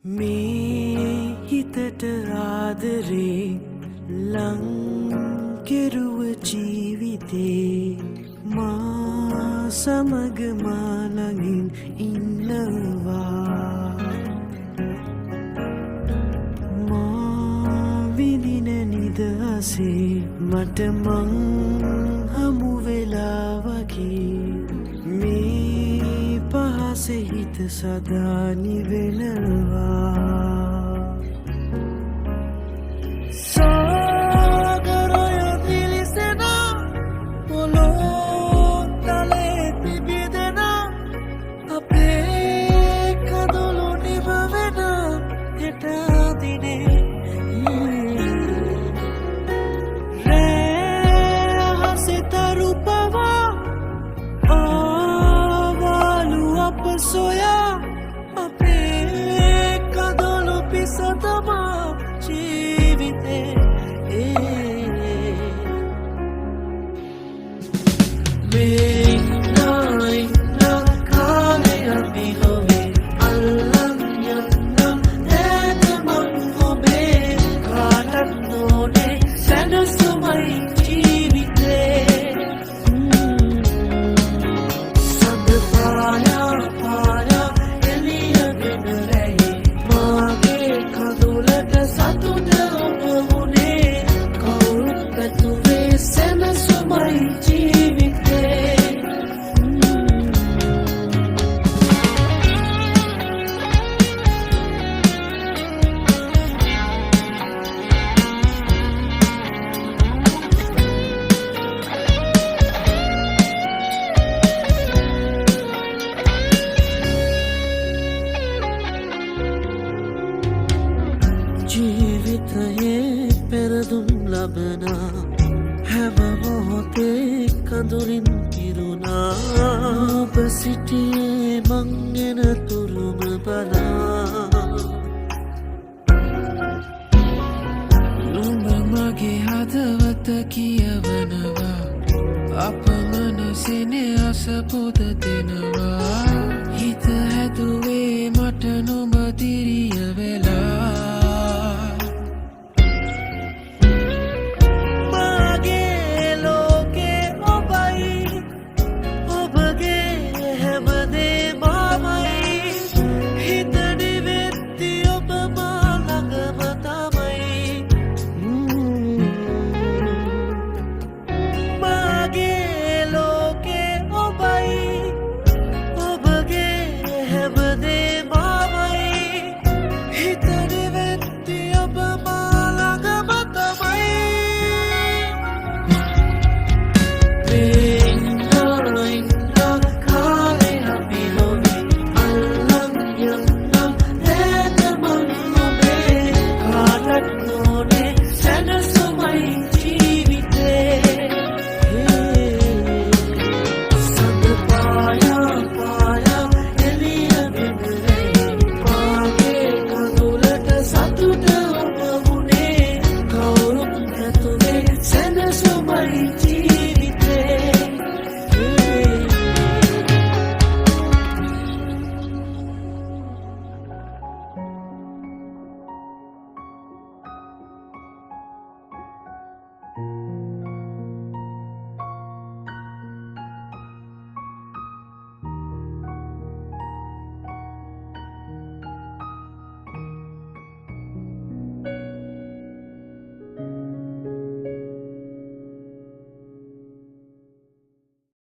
මේ හිතට ආදරේ ලං කෙරුව ජීවිතේ මා සමග මා ළඟින් ඉන්නවා මා විඳින නිදහසේ මට මං හමු වෙලා වගේ මේ පහස හිත සදා නිවෙනවා soya ape kadolu pisatama jeevite me nai na kale abi hove allam yanna neta mangobe kaatannone sanasumai jeevite sadpaya ජීවිතයේ පෙරදුම් ලබනා හැම මොහොතේ කඳුරින් කිරුණා ඔබ සිටියේ මං එන තුරුම බලා නුඹ මගේ හදවත කියවනවා අප මනසිනේ අස පුද දෙනවා හිත හැදුවේ